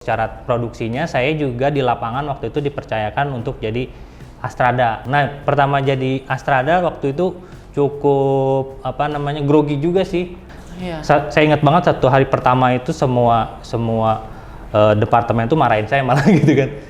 secara produksinya, saya juga di lapangan waktu itu dipercayakan untuk jadi Astrada. Nah, pertama jadi Astrada waktu itu cukup grogi juga sih. Iya. Saya ingat banget satu hari pertama itu semua departemen itu marahin saya malah gitu kan.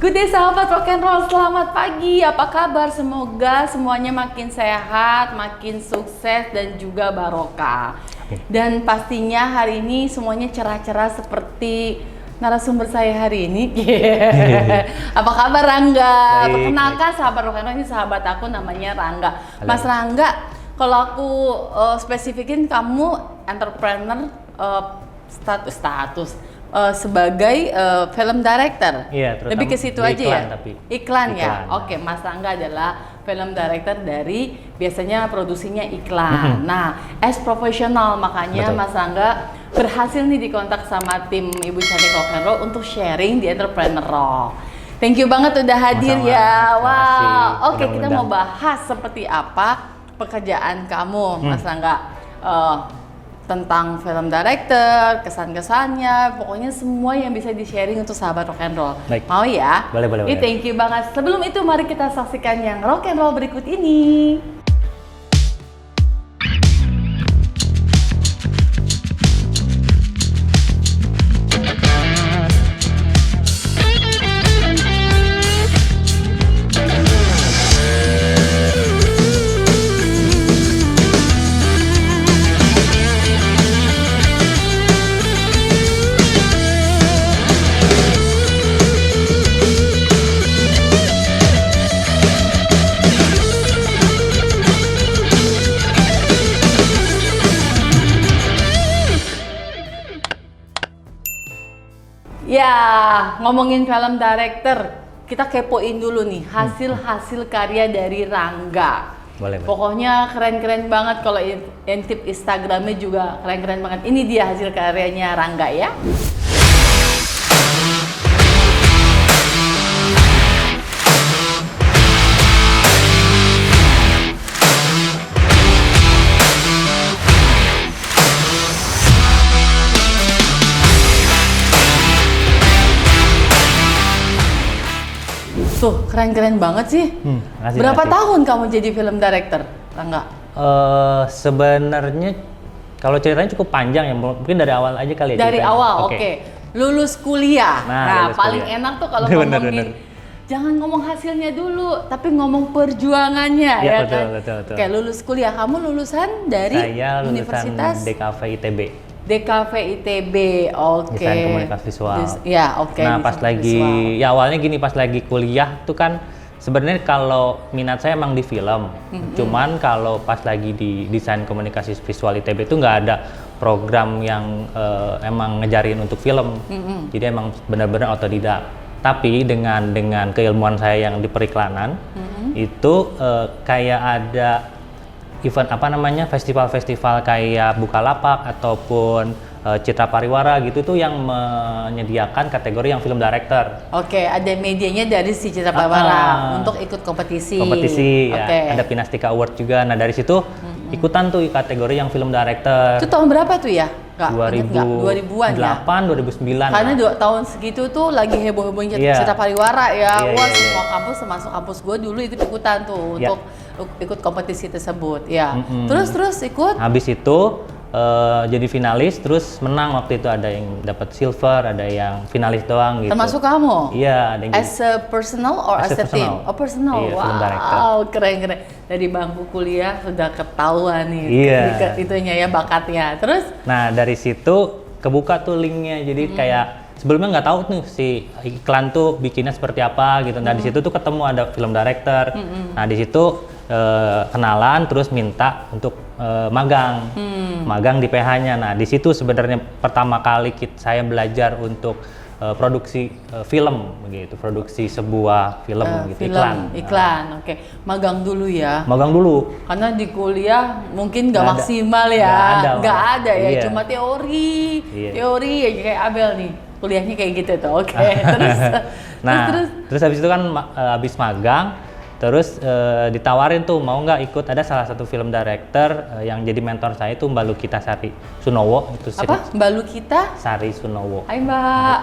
Good day sahabat rock and roll, selamat pagi. Apa kabar? Semoga semuanya makin sehat, makin sukses dan juga barokah. Dan pastinya hari ini semuanya cerah-cerah seperti narasumber saya hari ini. Apa kabar Rangga? Baik, Perkenalkan sahabat rock and roll, ini sahabat aku namanya Rangga. Halo. Mas Rangga, kalau aku spesifikin kamu entrepreneur status sebagai film director. Iya, terutama lebih ke situ di aja iklan, ya. tapi. Iklan ya. Iklan. Oke, Mas Rangga adalah film director dari biasanya produksinya iklan. Nah, as profesional makanya Betul. Mas Rangga berhasil nih dikontak sama tim Ibu Cantik Rock and Roll untuk sharing di Entrepreneur Rock. Thank you banget udah hadir Sama-sama. ya. Terima kasih. Wow. Oke, Udah kita undang. mau bahas seperti apa pekerjaan kamu, Mas Rangga. Tentang film director, kesan-kesannya, pokoknya semua yang bisa di-sharing untuk sahabat rock and roll. Baik. Mau ya? Boleh. Thank you banget. Sebelum itu mari kita saksikan yang rock and roll berikut ini. Ya, ngomongin film director, kita kepoin dulu nih hasil-hasil karya dari Rangga. Boleh. Pokoknya keren-keren banget, kalau intip Instagramnya juga keren-keren banget. Ini dia hasil karyanya Rangga ya. Tuh, keren-keren banget sih. Makasih, Berapa makasih. tahun kamu jadi film director, Rangga? Sebenarnya kalau ceritanya cukup panjang ya, mungkin dari awal aja kali ya. Dari ceritanya. awal, oke. Lulus kuliah. Nah, lulus paling kuliah. enak tuh kalau Bener, ngomongin, bener. jangan ngomong hasilnya dulu, tapi ngomong perjuangannya Ya, ya betul, kan? betul. Oke, lulus kuliah. Kamu lulusan dari Saya lulusan Universitas DKV ITB. DKV ITB, oke. Desain komunikasi visual. Ya, oke. Nah, desain pas lagi visual. ya awalnya gini, pas lagi kuliah tuh kan sebenarnya kalau minat saya emang di film. Cuman kalau pas lagi di desain komunikasi visual ITB itu nggak ada program yang emang ngejarin untuk film. Jadi emang benar-benar otodidak. Tapi dengan keilmuan saya yang di periklanan itu kayak ada event festival-festival kayak Bukalapak ataupun Citra Pariwara gitu tuh yang menyediakan kategori yang film director. Oke, ada medianya dari si Citra Pariwara untuk ikut kompetisi. Ya. Oke. Ada Pinastika Award juga. Nah, dari situ ikutan tuh kategori yang film director. Itu tahun berapa tuh ya? Nggak, inget nggak? 2000-an ya? 2008, 2009. Karena lah. 2 tahun segitu tuh lagi heboh-hebohnya Iya. Citra Pariwara ya. Iya, Wah, iya, semua kampus termasuk kampus gue dulu ikut-ikutan tuh Iya. untuk ikut kompetisi tersebut. Ya. Terus ikut. Habis itu jadi finalis, terus menang waktu itu, ada yang dapat silver, ada yang finalis doang gitu. Termasuk kamu? Iya, ada yang As a personal or as a team? personal. Oh, personal. Iya, film director. Wow, keren. Dari bangku kuliah sudah ketahuan nih. Iya. Itunya ya, bakatnya. Terus? Nah, dari situ kebuka tuh linknya, jadi kayak sebelumnya nggak tahu nih si iklan tuh bikinnya seperti apa gitu. Nah di situ tuh ketemu ada film director. Nah di situ kenalan, terus minta untuk magang, magang di PH-nya. Nah di situ sebenarnya pertama kali saya belajar untuk produksi film begitu, produksi sebuah film gitu, iklan. Oke. Magang dulu ya. Magang dulu. Karena di kuliah mungkin nggak Nggak ada. maksimal ya, nggak ada ya, Iya. cuma teori ya kayak Abel nih, kuliahnya kayak gitu tuh. Oke. Terus habis itu kan habis magang, terus ditawarin tuh mau nggak ikut, ada salah satu film director yang jadi mentor saya itu Mbak Lukita Sari Sunowo itu. Apa? Mbak Lukita Sari Sunowo. Hai Mbak.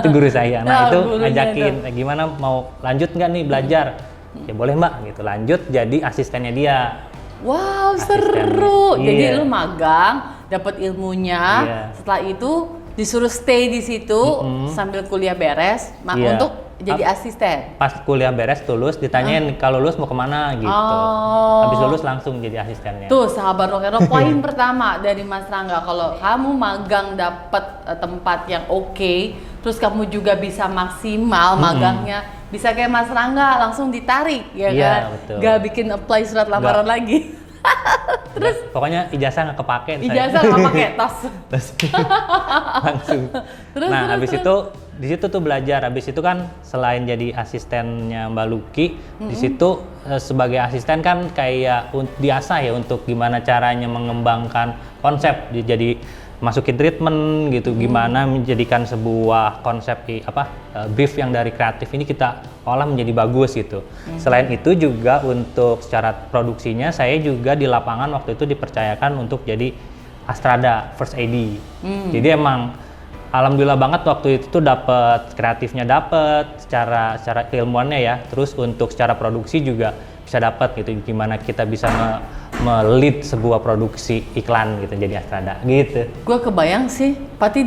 Itu guru saya. Nah itu gurunya ngajakin, gimana mau lanjut nggak nih belajar? Ya boleh Mbak gitu, lanjut jadi asistennya dia. Wow, Asistennya. seru. Jadi Iya. lu magang, dapat ilmunya. Iya. Setelah itu disuruh stay di situ sambil kuliah beres Iya. untuk jadi asisten. Pas kuliah beres lulus ditanyain kalau lulus mau kemana gitu. Oh. Habis lulus langsung jadi asistennya. Tuh sahabat Rockero, poin pertama dari Mas Rangga, kalau kamu magang dapat tempat yang oke, terus kamu juga bisa maksimal magangnya, bisa kayak Mas Rangga langsung ditarik ya Iya, kan, betul. gak bikin apply surat lamaran lagi. Terus pokoknya ijazah nggak kepake. Ijazah nggak pakai tas. Langsung. Terus, Nah terus, habis terus. itu di situ tuh belajar. Habis itu kan selain jadi asistennya Mbak Luki, di situ sebagai asisten kan kayak biasa ya untuk gimana caranya mengembangkan konsep. Jadi masukin treatment gitu, gimana menjadikan sebuah konsep brief yang dari kreatif ini kita olah menjadi bagus gitu. Selain itu juga untuk secara produksinya saya juga di lapangan waktu itu dipercayakan untuk jadi Astrada First AD. Jadi emang alhamdulillah banget waktu itu tuh dapat kreatifnya, dapat secara keilmuannya ya. Terus untuk secara produksi juga bisa dapat gitu, gimana kita bisa me-lead sebuah produksi iklan gitu jadi Astrada gitu. Gue kebayang sih, pasti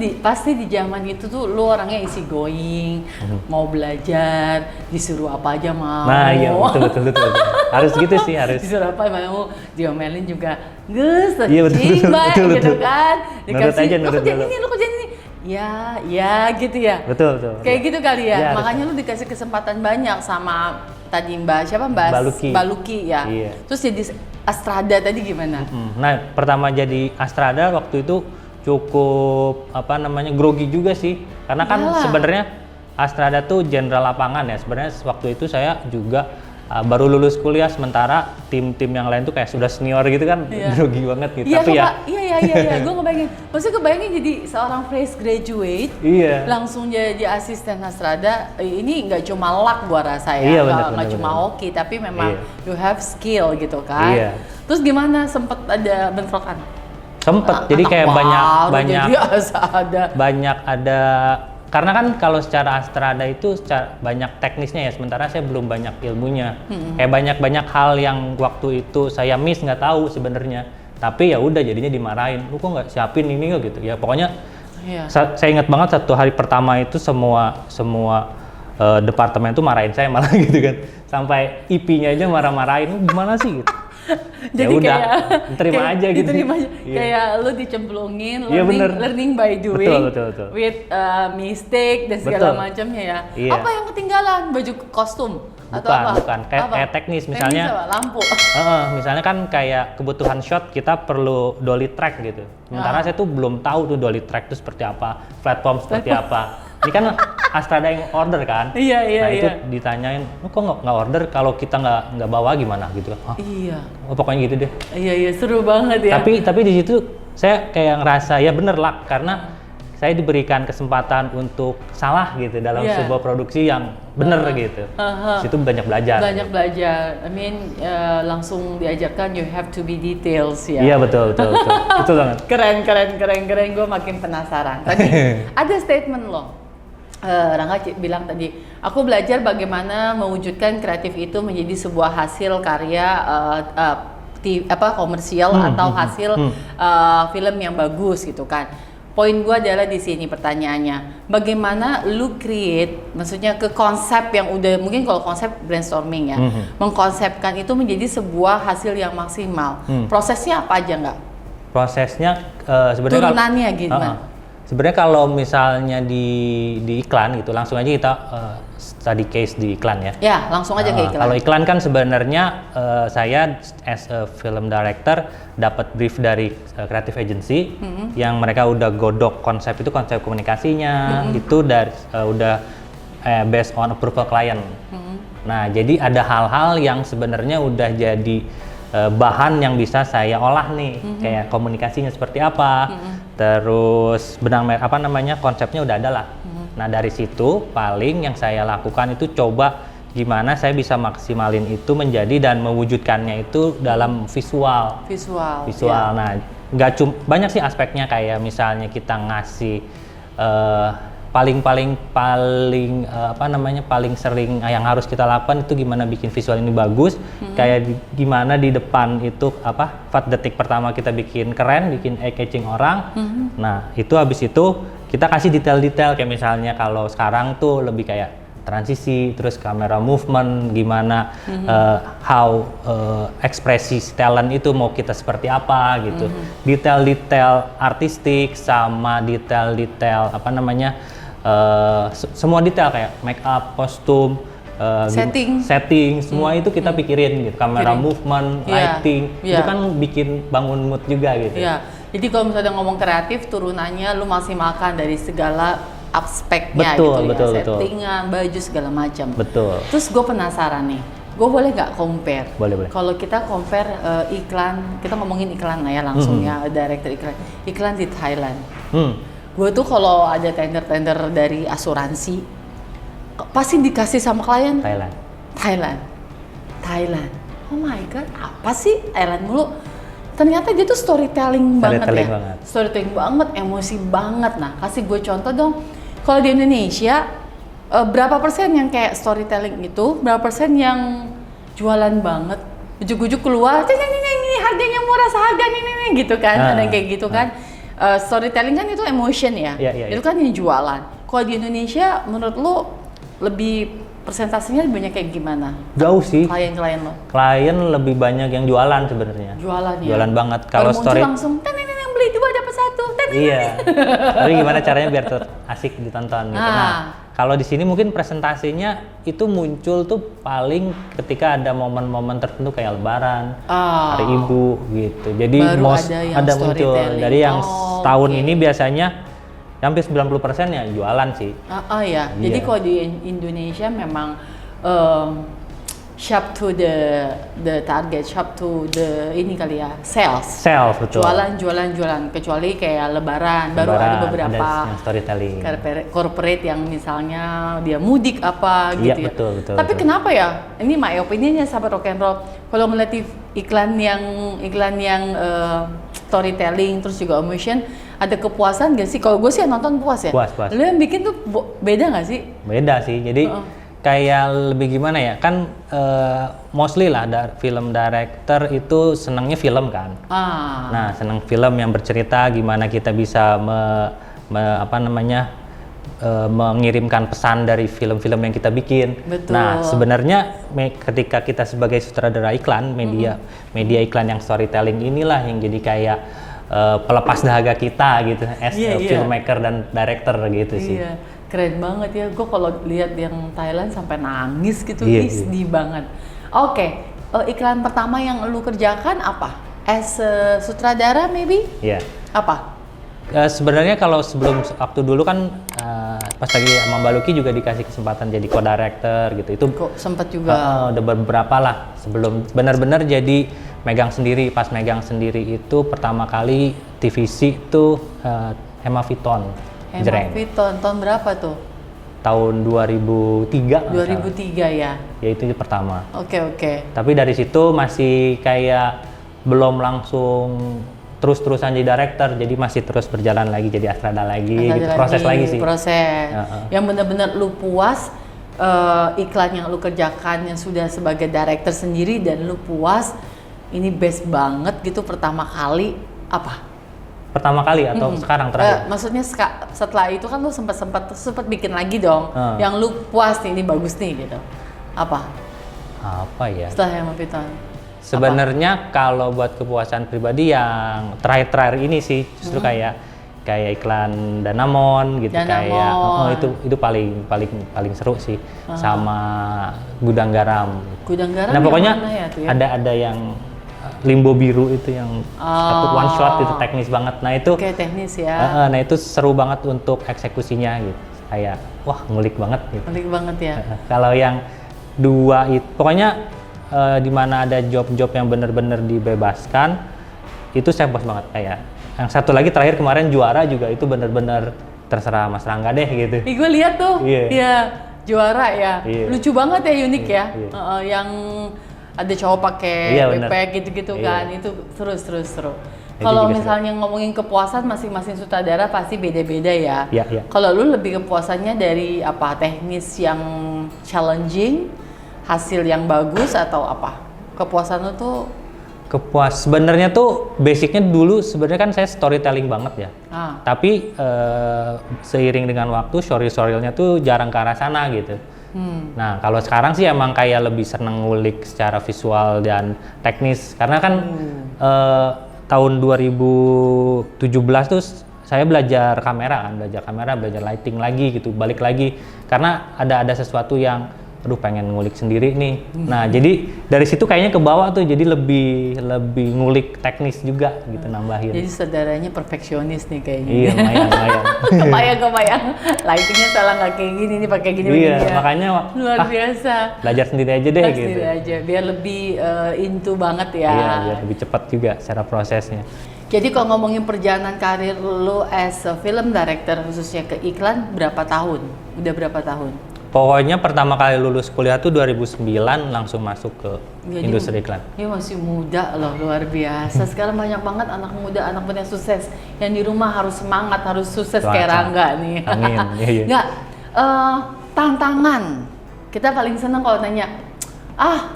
di zaman itu tuh lu orangnya easy going, mau belajar, disuruh apa aja mau. Nah iya betul. Harus gitu sih, harus. Disuruh apa mau, diomelin juga, Gus, Iya, betul, betul, gitu betul. kan. Nurut aja, nurut. Lu kerjain ini. Ya gitu ya. Betul. Kayak gitu kali ya. Iya, Makanya lu dikasih kesempatan banyak sama tadi Mbak Luki ya. Iya. Terus jadi Astrada tadi gimana? Nah, pertama jadi Astrada waktu itu cukup grogi juga sih. Karena kan Iyalah. sebenarnya Astrada tuh jenderal lapangan ya. Sebenarnya waktu itu saya juga baru lulus kuliah, sementara tim-tim yang lain tuh kayak sudah senior gitu kan. Iya. Grogi banget gitu. Iya, Tapi ya iya, gue ngebayangin. Maksudnya kebayangin jadi seorang fresh graduate, iya. langsung jadi asisten Astrada. Ini nggak cuma luck gua rasa ya, Iya, nggak bener. cuma hoki, tapi memang Iya. you have skill gitu kan. Iya. Terus gimana, sempet ada bentrokan? Sempet, jadi Anak kayak baru banyak jadi Astrada. banyak ada, karena kan kalau secara Astrada itu banyak teknisnya ya, sementara saya belum banyak ilmunya. Kayak banyak hal yang waktu itu saya miss, nggak tahu sebenarnya. Tapi ya udah jadinya dimarahin, lu kok nggak siapin ini kok gitu. Ya pokoknya Iya. saya ingat banget satu hari pertama itu semua departemen tuh marahin saya malah gitu kan. Sampai IP-nya aja marah-marahin, "Lu gimana sih?" gitu. Ya Jadi udah, kayak terima aja gitu. diterima aja. Iya. Kayak lu dicemplungin, Iya, bener. learning by doing, Betul. with mistake dan segala Betul. macamnya ya. Iya. Apa yang ketinggalan? Baju kostum atau apa? Bukan. Kayak teknis, misalnya. Teknis apa? Lampu. Misalnya kan kayak kebutuhan shot kita perlu dolly track gitu. Sementara saya tuh belum tahu tuh dolly track itu seperti apa, platform seperti apa. Ini kan Astrada yang order kan. Iya. Nah itu ditanyain, "Lu kok nggak order kalau kita nggak bawa gimana?" gitu. Hah? Iya. Oh, pokoknya gitu deh. Iya, seru banget ya. Tapi di situ saya kayak ngerasa ya bener lah, karena saya diberikan kesempatan untuk salah gitu dalam Iya. sebuah produksi yang bener gitu. Situ banyak belajar. Banyak belajar. I mean, langsung diajarkan you have to be details ya. Iya betul. Betul banget. Keren. Gue makin penasaran. Tadi ada statement lo. Rangga bilang tadi, aku belajar bagaimana mewujudkan kreatif itu menjadi sebuah hasil karya komersial atau hasil film yang bagus gitu kan. Poin gue adalah di sini pertanyaannya, bagaimana lu create, maksudnya ke konsep yang udah, mungkin kalau konsep brainstorming ya, mengkonsepkan itu menjadi sebuah hasil yang maksimal. Prosesnya apa aja nggak? Prosesnya sebenarnya Turunannya gimana? Sebenarnya kalau misalnya di iklan gitu, langsung aja kita study case di iklan ya. Ya, langsung aja ke iklan. Kalau iklan kan sebenarnya saya as a film director dapat brief dari creative agency yang mereka udah godok konsep komunikasinya itu dari udah based on approval client. Nah, jadi ada hal-hal yang sebenarnya udah jadi bahan yang bisa saya olah nih, kayak komunikasinya seperti apa, terus konsepnya udah ada lah. Nah, dari situ paling yang saya lakukan itu coba gimana saya bisa maksimalin itu menjadi dan mewujudkannya itu dalam visual. Ya. Nah, nggak cuma banyak sih aspeknya, kayak misalnya kita ngasih paling sering yang harus kita lakukan itu gimana bikin visual ini bagus, kayak gimana di depan itu 4 detik pertama kita bikin keren, bikin eye-catching orang. Nah, itu habis itu kita kasih detail-detail, kayak misalnya kalau sekarang tuh lebih kayak transisi, terus kamera movement, gimana ekspresi talent itu mau kita seperti apa gitu. Detail-detail artistik sama detail-detail semua detail kayak make up, kostum, setting, semua itu kita pikirin gitu. Kamera movement, lighting, itu kan bikin bangun mood juga gitu. Iya. Jadi kalau misalnya ngomong kreatif, turunannya lu maksimalkan dari segala aspeknya betul. settingan, baju segala macam. Betul. Terus gue penasaran nih, gue boleh nggak compare? Boleh. Kalau kita compare iklan, kita ngomongin iklan lah ya langsung ya, director iklan di Thailand. Gue tuh kalau ada tender dari asuransi, pasti dikasih sama klien Thailand. Oh my god, apa sih Thailand mulu? Ternyata dia tuh storytelling banget, emosi banget. Nah, kasih gue contoh dong. Kalau di Indonesia, berapa persen yang kayak storytelling itu, berapa persen yang jualan banget, ujuk-ujuk keluar, ini harganya murah, seharga ini gitu kan, ada yang kayak gitu kan. Storytelling kan itu emotion ya, itu kan yang jualan. Kalau di Indonesia, menurut lo lebih persentasenya lebih banyak kayak gimana? Jauh sih. Klien lo? Klien lebih banyak yang jualan sebenarnya. Jualan banget. Kalau story langsung, yang beli 2 dapat 1. Iya. Tapi gimana caranya biar asik ditonton gitu. Nah, kalau di sini mungkin presentasinya itu muncul tuh paling ketika ada momen-momen tertentu kayak Lebaran, Hari Ibu gitu. Jadi ada muncul. Dari yang tahun ini biasanya hampir 90% ya jualan sih. Ya. Jadi kalau di Indonesia memang shop to the target, shop to the ini kali ya, sales betul. Jualan kecuali kayak Lebaran baru ada beberapa yang storytelling corporate yang misalnya dia mudik apa gitu ya. Betul. Tapi kenapa ya, ini my opinionnya sahabat rock and roll, kalau ngeliat iklan yang storytelling terus juga emotion, ada kepuasan gak sih? Kalau gue sih nonton puas ya. Puas. Lu yang bikin tuh beda gak sih? Beda sih. Jadi kayak lebih gimana ya? Kan mostly lah film director itu senangnya film kan. Nah, senang film yang bercerita gimana kita bisa mengirimkan pesan dari film-film yang kita bikin. Betul. Nah, sebenarnya ketika kita sebagai sutradara iklan, media iklan yang storytelling inilah yang jadi kayak pelepas dahaga kita gitu, as filmmaker dan director gitu sih. Iya, keren banget ya. Gue kalau lihat yang Thailand sampai nangis gitu, sedih banget. Oke, iklan pertama yang lu kerjakan apa? As sutradara maybe? Iya. Apa? Sebenarnya kalau sebelum waktu dulu kan pas lagi sama Mbak Luki juga dikasih kesempatan jadi co-director gitu. Itu kok sempet juga. Udah beberapa lah sebelum benar-benar jadi megang sendiri. Pas megang sendiri itu pertama kali TVC itu Hemaviton. Tahun berapa tuh? Tahun 2003. 2003 ya. Ya itu pertama. Oke. Tapi dari situ masih kayak belum langsung terus-terusan jadi director, jadi masih terus berjalan lagi jadi Astrada lagi, gitu. Proses lagi sih. Yang benar-benar lu puas, iklan yang lu kerjakan yang sudah sebagai director sendiri dan lu puas, ini best banget gitu pertama kali apa? Pertama kali atau sekarang terakhir? Maksudnya setelah itu kan lu sempat bikin lagi dong, yang lu puas nih, ini bagus nih gitu. Apa ya? Setelah Hemaviton. Sebenarnya kalau buat kepuasan pribadi yang terakhir ini sih justru kayak kayak iklan Danamon gitu, kayak itu paling seru sih. Sama Gudang Garam. Gudang Garam. Nah pokoknya ya tuh ya? ada yang Limbo Biru itu yang satu one shot itu teknis banget. Nah itu kayak teknis ya. Nah itu seru banget untuk eksekusinya gitu. Kayak wah ngulik banget gitu. Ngulik banget ya. Kalau yang dua itu pokoknya di mana ada job-job yang benar-benar dibebaskan itu saya puas banget. Kayak yang satu lagi terakhir kemarin Juara juga itu benar-benar terserah Mas Rangga deh gitu. Gue lihat tuh, Juara ya, lucu banget ya, unik ya. Yang ada cowok pakai backpack gitu-gitu kan, itu seru. Kalau misalnya ngomongin kepuasan masing-masing sutradara pasti beda-beda ya. Kalau lu lebih kepuasannya dari apa? Teknis yang challenging, hasil yang bagus atau apa? Kepuasan lu tuh? Sebenarnya tuh basicnya dulu sebenarnya kan saya storytelling banget ya. Tapi seiring dengan waktu story-storynya tuh jarang ke arah sana gitu. Nah kalau sekarang sih emang kayak lebih seneng ngulik secara visual dan teknis karena kan tahun 2017 tuh saya belajar kamera, belajar lighting lagi gitu, balik lagi karena ada sesuatu yang aduh pengen ngulik sendiri nih. Nah jadi dari situ kayaknya ke bawah tuh jadi lebih ngulik teknis juga gitu, nambahin. Jadi saudaranya perfeksionis nih kayaknya. Iya lumayan. kebayang lightingnya salah nggak kayak gini nih, pakai gini. Iya makanya luar biasa. Belajar sendiri aja deh gitu. Sendiri aja biar lebih into banget ya. Iya biar lebih cepat juga secara prosesnya. Jadi kalau ngomongin perjalanan karir lo as a film director khususnya ke iklan berapa tahun? Udah berapa tahun? Pokoknya pertama kali lulus kuliah tuh 2009 langsung masuk ke industri iklan. Dia masih muda loh, luar biasa. Sekarang banyak banget anak muda yang sukses. Yang di rumah harus semangat, harus sukses kayak Rangga nih. Amin. Nggak, tantangan. Kita paling seneng kalau tanya,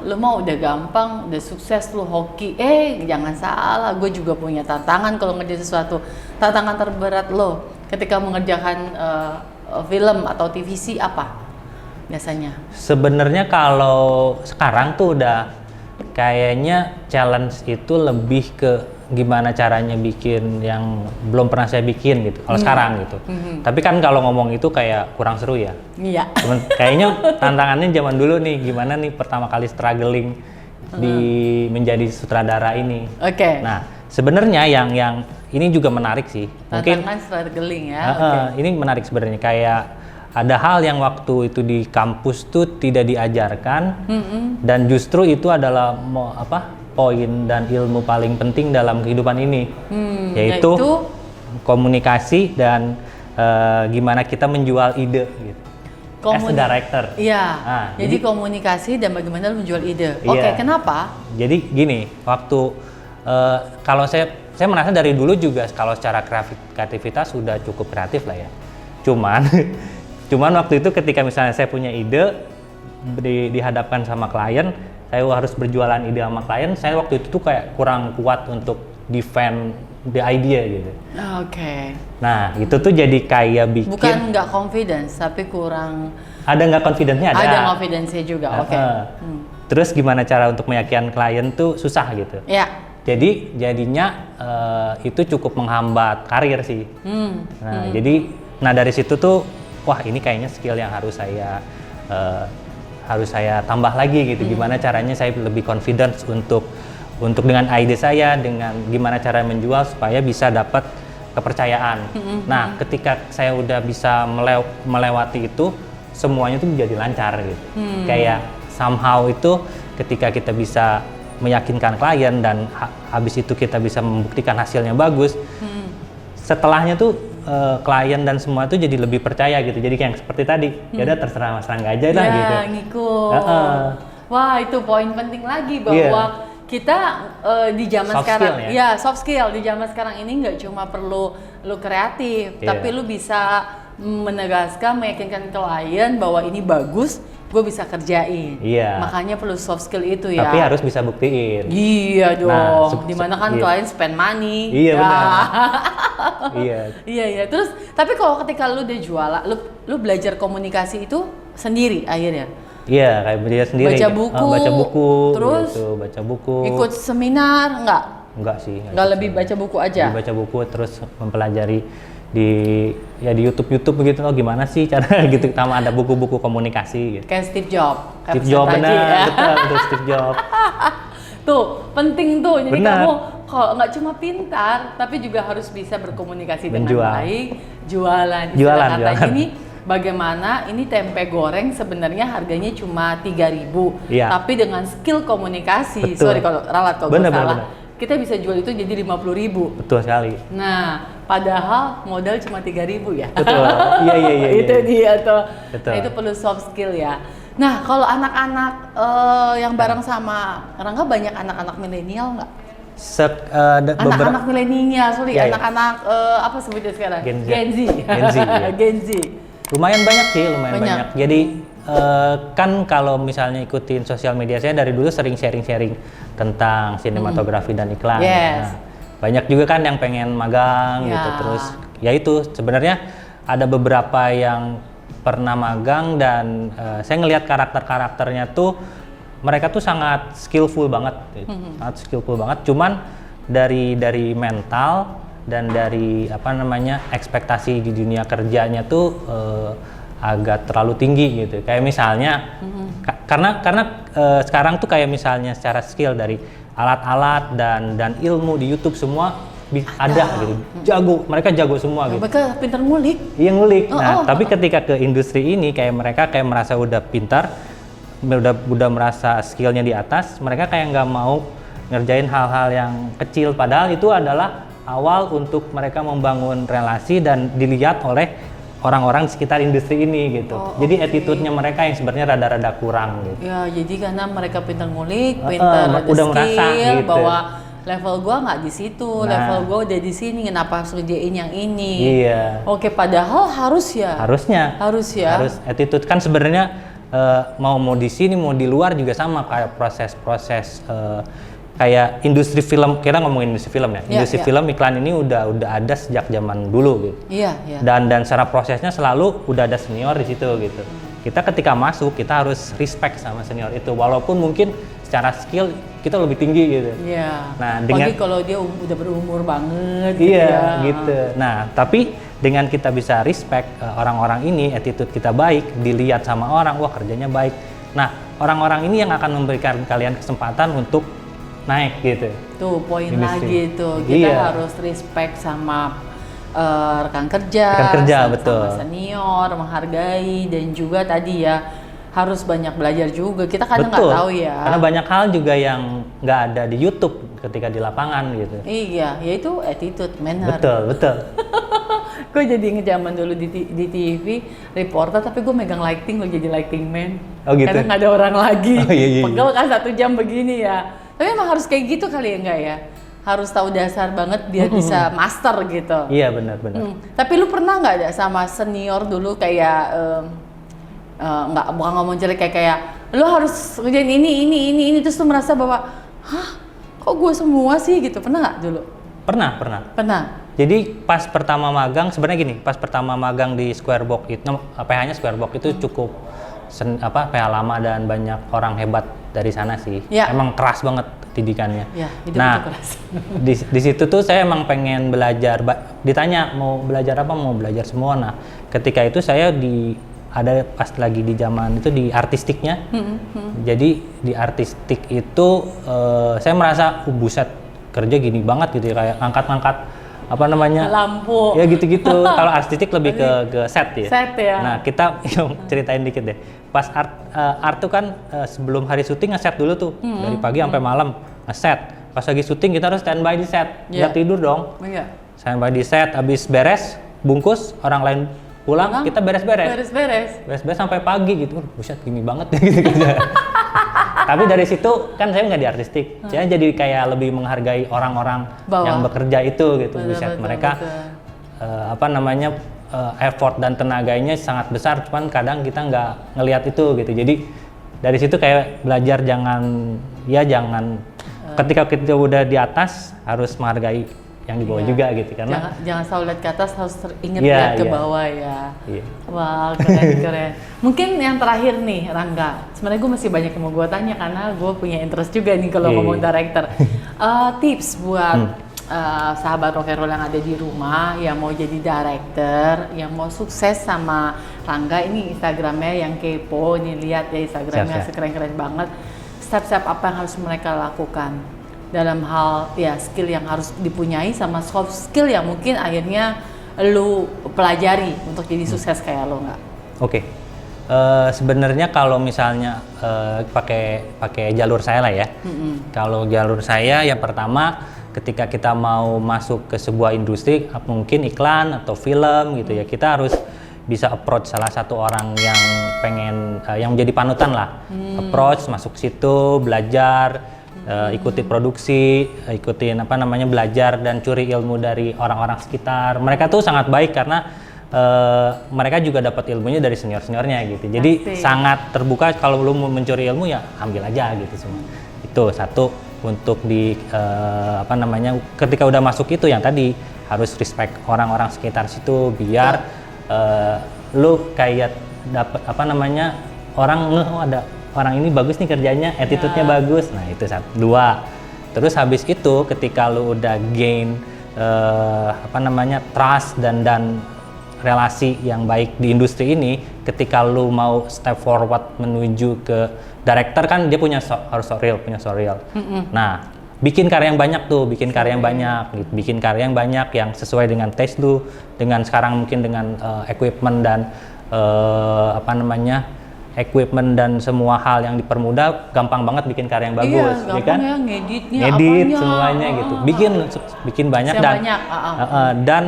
lu mau udah gampang, udah sukses, lu hoki. Jangan salah, gue juga punya tantangan kalau ngerjain sesuatu. Tantangan terberat lo ketika mengerjakan film atau TVC apa? Biasanya? Sebenarnya kalau sekarang tuh udah kayaknya challenge itu lebih ke gimana caranya bikin yang belum pernah saya bikin gitu. Kalau sekarang gitu. Tapi kan kalau ngomong itu kayak kurang seru ya. Iya. Cuman kayaknya tantangannya zaman dulu nih, gimana nih pertama kali struggling di menjadi sutradara ini. Oke. Nah sebenarnya yang ini juga menarik sih. Tantangan struggling ya. Ini menarik sebenarnya kayak ada hal yang waktu itu di kampus tuh tidak diajarkan dan justru itu adalah poin dan ilmu paling penting dalam kehidupan ini, yaitu komunikasi dan gimana kita menjual ide gitu. As a director. Iya. Jadi komunikasi dan bagaimana lu menjual ide. Kenapa? Jadi gini, waktu kalau saya merasa dari dulu juga kalau secara kreativitas sudah cukup kreatif lah ya. Cuman waktu itu ketika misalnya saya punya ide dihadapkan sama klien, saya harus berjualan ide sama klien, saya waktu itu tuh kayak kurang kuat untuk defend the idea gitu. Nah itu tuh jadi kayak bikin bukan nggak confidence tapi kurang ada nggak confidence-nya ada confidence-nya juga. Terus gimana cara untuk meyakinkan klien tuh susah gitu. Jadi jadinya itu cukup menghambat karir sih. Nah dari situ tuh wah ini kayaknya skill yang harus saya tambah lagi gitu. Gimana caranya saya lebih confidence untuk dengan ide saya, dengan gimana cara menjual supaya bisa dapat kepercayaan. Nah ketika saya udah bisa melewati itu, semuanya tuh menjadi lancar gitu. Kayak somehow itu ketika kita bisa meyakinkan klien dan habis itu kita bisa membuktikan hasilnya bagus, setelahnya tuh klien dan semua itu jadi lebih percaya gitu. Jadi kayak seperti tadi, ya udah terserah Mas Rangga aja lah gitu. Ngikut. Wah itu poin penting lagi bahwa kita di zaman sekarang, soft skill di zaman sekarang ini nggak cuma perlu lu kreatif, tapi lu bisa menegaskan, meyakinkan klien bahwa ini bagus, gue bisa kerjain. Makanya perlu soft skill itu ya. Tapi harus bisa buktiin. Iya dong. Dimana kan klien spend money. Benar. Iya. Terus tapi kalau ketika lu udah jualan, lu belajar komunikasi itu sendiri akhirnya. Iya, kayak belajar sendiri. Baca buku. Terus gitu, baca buku. Ikut seminar enggak? Enggak sih. Enggak lebih baca buku aja. Baca buku terus mempelajari di YouTube begitu, oh gimana sih cara gitu, sama ada buku-buku komunikasi gitu. Kayak Steve Jobs. Steve Jobs benar, betul Steve Jobs. Tuh, penting tuh. Jadi Benar. kamu kalau nggak cuma pintar, tapi juga harus bisa berkomunikasi dengan Menjual. baik, jualan. Jualan, Istilah katanya jualan. ini bagaimana ini tempe goreng sebenarnya harganya cuma 3.000, Iya. tapi dengan skill komunikasi, Betul. sorry kalau ralat kalau gue Benar, salah, benar. kita bisa jual itu jadi 50.000. Betul sekali. Nah, padahal modal cuma 3.000 ya. Betul. Iya. Itu dia tuh. Betul. Nah, itu perlu soft skill ya. Nah, kalau anak-anak yang bareng sama Rangga, banyak anak-anak milenial nggak? Anak-anak milenial, sorry, Iya, iya. anak-anak apa sebutnya sekarang? Gen Z. Gen Z. Gen Z, iya. Gen Z. Lumayan banyak sih, lumayan Banyak. banyak. Jadi kan kalau misalnya ikutin sosial media saya dari dulu sering sharing-sharing tentang sinematografi dan iklan. Yes. Nah, banyak juga kan yang pengen magang Ya. gitu, terus ya itu sebenarnya ada beberapa yang pernah magang dan saya ngelihat karakternya tuh mereka tuh sangat skillful banget, sangat skillful banget. Cuman dari mental dan dari apa namanya ekspektasi di dunia kerjanya tuh agak terlalu tinggi gitu. Kayak misalnya karena sekarang tuh kayak misalnya secara skill dari alat-alat dan ilmu di YouTube semua ada gitu. Jago, mereka jago semua gitu. Mereka pintar ngulik. Iya ngulik. Nah, Oh. tapi ketika ke industri ini kayak mereka kayak merasa udah pintar, udah merasa skillnya di atas, mereka kayak nggak mau ngerjain hal-hal yang kecil. Padahal itu adalah awal untuk mereka membangun relasi dan dilihat oleh orang-orang di sekitar industri ini gitu. Oh, Jadi oke. attitude-nya mereka yang sebenarnya rada-rada kurang gitu. Ya, jadi karena mereka pintar ngulik, pintar ada udah merasa skill, gitu. bahwa level gua nggak di situ, Nah. level gua udah di sini, kenapa harus ngerjain yang ini? Iya. Oke, padahal harus ya. Harusnya. Harus ya. Harus attitude kan sebenarnya mau di sini mau di luar juga sama kayak proses-proses kayak industri film, kita ngomongin industri film ya. Iya, Industri iya. film iklan ini udah ada sejak zaman dulu gitu. Iya, iya. Dan secara prosesnya selalu udah ada senior di situ gitu. Kita ketika masuk kita harus respect sama senior itu walaupun mungkin secara skill kita lebih tinggi gitu. Iya. Nah, dengan- Apalagi kalau dia udah berumur banget gitu Iya ya. gitu. Nah, tapi dengan kita bisa respect orang-orang ini, attitude kita baik, dilihat sama orang, wah kerjanya baik. Nah, orang-orang ini yang akan memberikan kalian kesempatan untuk naik gitu. Tuh poin Industri. lagi tuh, kita Iya. harus respect sama rekan kerja, Rekan kerja, sama betul. senior, menghargai, dan juga tadi ya harus banyak belajar juga. Kita kadang nggak Betul. tahu ya. Karena banyak hal juga yang nggak ada di YouTube ketika di lapangan gitu. Iya, yaitu attitude, manner. Betul. Gue jadi ngejaman dulu di TV reporter, tapi gue megang lighting, lo jadi lighting man. Oh, gitu? Karena nggak ada orang lagi. Oh, iya. Pegel kan 1 jam begini ya. Tapi emang harus kayak gitu kali ya, enggak ya? Harus tahu dasar banget biar bisa master gitu. Iya benar. Tapi lu pernah nggak ada sama senior dulu kayak nggak, bukan ngomong jelek, kayak lu harus ngerjain ini terus lu merasa bahwa hah kok gue semua sih gitu, pernah nggak dulu? Pernah. Jadi pas pertama magang sebenarnya gini, pas pertama magang di Squarebox itu PH-nya Squarebox itu cukup PH lama dan banyak orang hebat dari sana sih. Ya. Emang keras banget didikannya. Ya, hidup nah, itu keras. di situ tuh saya emang pengen belajar. Ditanya mau belajar apa, mau belajar semua. Nah, ketika itu saya ada pas lagi di zaman itu di artistiknya. Jadi di artistik itu saya merasa buset kerja gini banget gitu ya, kayak angkat-angkat apa namanya Lampu. ya gitu-gitu. Kalau artistik lebih ke set ya. Set ya. Nah kita ceritain dikit deh. Pas art tuh kan sebelum hari syuting ngeset dulu tuh dari pagi sampai malam ngeset. Pas lagi syuting kita harus standby di set. Iya. Nggak tidur dong. Iya. Standby di set, habis beres bungkus orang lain pulang kita beres-beres sampai pagi gitu. Buset gini banget ya gitu. Tapi dari situ kan saya nggak di artistik, saya jadi kayak lebih menghargai orang-orang yang bekerja itu gitu. Buset mereka effort dan tenaganya sangat besar, cuman kadang kita nggak ngelihat itu gitu. Jadi dari situ kayak belajar jangan ketika kita udah di atas harus menghargai yang di bawah juga gitu, karena jangan selalu lihat ke atas, harus ingat Iya, lihat ke iya. bawah ya. Iya. Wah, keren. Mungkin yang terakhir nih, Rangga. Sebenarnya gue masih banyak yang mau gue tanya karena gue punya interest juga nih kalau Iya. ngomong director. Tips buat sahabat rock and roll yang ada di rumah, yang mau jadi director, yang mau sukses sama Rangga, ini Instagramnya yang kepo, nih lihat ya Instagramnya keren-keren banget. Step-step apa yang harus mereka lakukan dalam hal ya skill yang harus dipunyai sama soft skill yang mungkin akhirnya lu pelajari untuk jadi sukses kayak lo nggak? Oke. Sebenarnya kalau misalnya pakai jalur saya lah ya. Kalau jalur saya yang pertama ketika kita mau masuk ke sebuah industri, mungkin iklan atau film gitu ya, kita harus bisa approach salah satu orang yang pengen yang menjadi panutan lah. Approach, masuk situ, belajar, ikuti produksi, ikutin belajar dan curi ilmu dari orang-orang sekitar. Mereka tuh sangat baik karena mereka juga dapat ilmunya dari senior-seniornya gitu. Jadi sangat terbuka, kalau lu mau mencuri ilmu ya ambil aja gitu semua. Itu satu. Untuk ketika udah masuk itu yang tadi harus respect orang-orang sekitar situ biar lu kayak dapat orang ada orang ini bagus nih kerjanya, attitude-nya bagus. Nah, itu satu. Dua. Terus habis itu ketika lu udah gain trust dan relasi yang baik di industri ini, ketika lu mau step forward menuju ke director kan dia harus showreel. Nah, bikin karya yang banyak tuh, bikin karya yang banyak yang sesuai dengan taste lu, dengan sekarang mungkin dengan equipment dan equipment dan semua hal yang dipermudah, gampang banget bikin karya yang bagus, ya kan? Ya, ngedit semuanya gitu, bikin banyak dan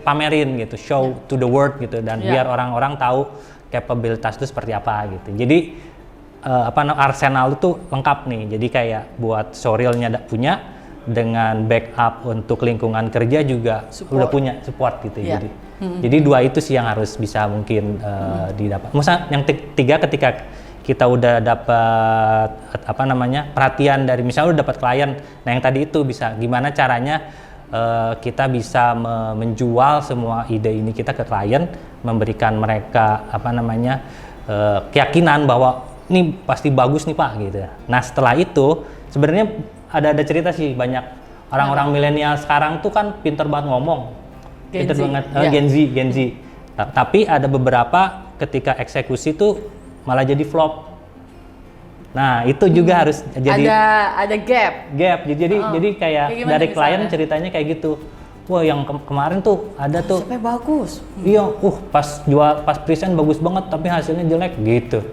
pamerin gitu, show to the world gitu, dan biar orang-orang tahu kapabilitas itu seperti apa gitu. Jadi arsenal itu lengkap nih. Jadi kayak buat showreel-nya punya, dengan backup untuk lingkungan kerja juga udah punya support gitu. Jadi dua itu sih yang harus bisa mungkin didapat. Misal yang tiga, ketika kita udah dapat perhatian dari, misalnya udah dapat klien, nah yang tadi itu bisa gimana caranya kita bisa menjual semua ide ini kita ke klien, memberikan mereka keyakinan bahwa ini pasti bagus nih Pak gitu. Nah setelah itu sebenarnya ada cerita sih, banyak orang-orang milenial sekarang tuh kan pinter banget ngomong, pinter banget Gen Z. Tapi ada beberapa ketika eksekusi tuh malah jadi flop. Nah itu juga harus jadi ada gap. Jadi kayak dari klien ceritanya kayak gitu. Wah yang kemarin tuh ada tuh. Sampai bagus. Iya, pas present bagus banget tapi hasilnya jelek gitu.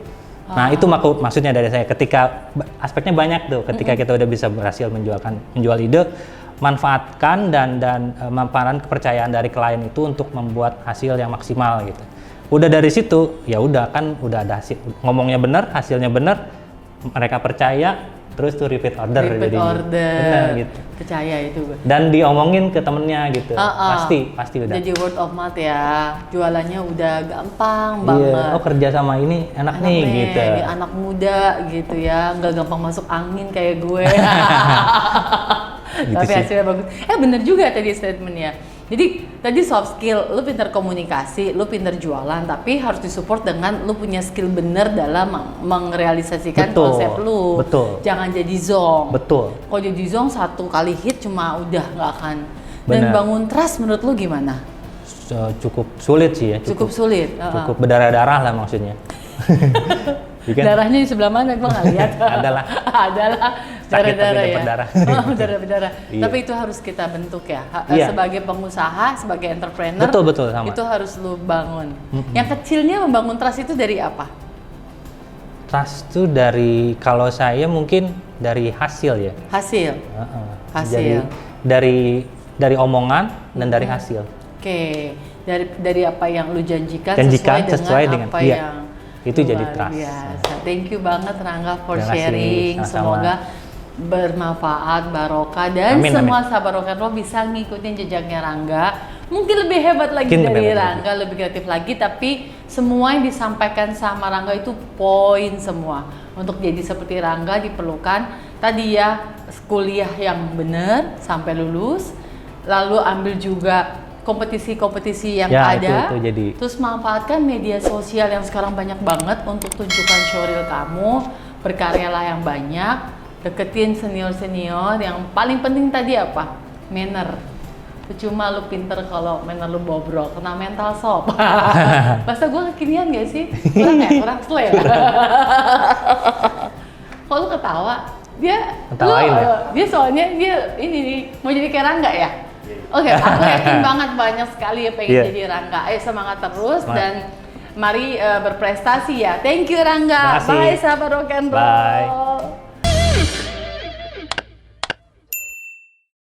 Nah itu maksudnya dari saya, ketika aspeknya banyak tuh. Ketika kita udah bisa berhasil menjual ide, manfaatkan dan manfaatkan kepercayaan dari klien itu untuk membuat hasil yang maksimal gitu. Udah dari situ ya udah kan udah ada hasil, ngomongnya benar, hasilnya benar. Mereka percaya, terus tuh repeat order. Benar gitu. Percaya itu. Dan diomongin ke temennya gitu. Pasti udah. Jadi word of mouth ya. Jualannya udah gampang banget. Oh kerja sama ini enak nih gitu. Ini anak muda gitu ya, nggak gampang masuk angin kayak gue. Gitu tapi sih. Hasilnya bagus. Bener juga tadi statementnya. Jadi tadi soft skill, lu pinter komunikasi, lu pinter jualan, tapi harus disupport dengan lu punya skill bener dalam merealisasikan konsep lu. Betul. Jangan jadi zong. Betul. Kalau jadi zong satu kali hit cuma udah nggak akan. Dan bangun trust menurut lu gimana? Cukup sulit sih ya. Cukup sulit. Cukup berdarah-darah lah maksudnya. Darahnya di sebelah mana? Gue nggak lihat. Adalah. Darah-darah ya. Darah. Darah-darah. Iya. Tapi itu harus kita bentuk ya. Iya. Sebagai pengusaha, sebagai entrepreneur. Betul sama. Itu harus lu bangun. Yang kecilnya membangun trust itu dari apa? Trust itu dari, kalau saya mungkin dari hasil ya. Hasil. Jadi dari omongan dan dari hasil. Oke. Dari apa yang lu janjikan sesuai dengan apa yang itu jadi luar trust. biasa. Thank you banget Rangga for Terima kasih, sharing. sama-sama. Semoga bermanfaat, barokah, dan semua sahabat rock and roll bisa ngikutin jejaknya Rangga. Mungkin lebih hebat lagi dari Rangga, lebih kreatif lagi, tapi semua yang disampaikan sama Rangga itu poin semua. Untuk jadi seperti Rangga diperlukan tadi ya kuliah yang benar sampai lulus, lalu ambil juga kompetisi-kompetisi yang ada, itu terus manfaatkan media sosial yang sekarang banyak banget untuk tunjukkan showreel kamu, berkaryalah yang banyak, deketin senior-senior, yang paling penting tadi apa? manner. Percuma lu pinter kalau manner lu bobrok, kena mental sop. Bahasa gue kekinian gak sih? Kurang ya? Kurang slow ya? Kalau lu ketawa, Ketawain ya? dia soalnya dia ini nih, mau jadi kayak Rangga ya? Oke, aku yakin banget banyak sekali ya pengen jadi Rangga. Ayo semangat terus dan mari berprestasi ya. Thank you Rangga. Terima kasih. Bye sahabat rock and roll. Bye.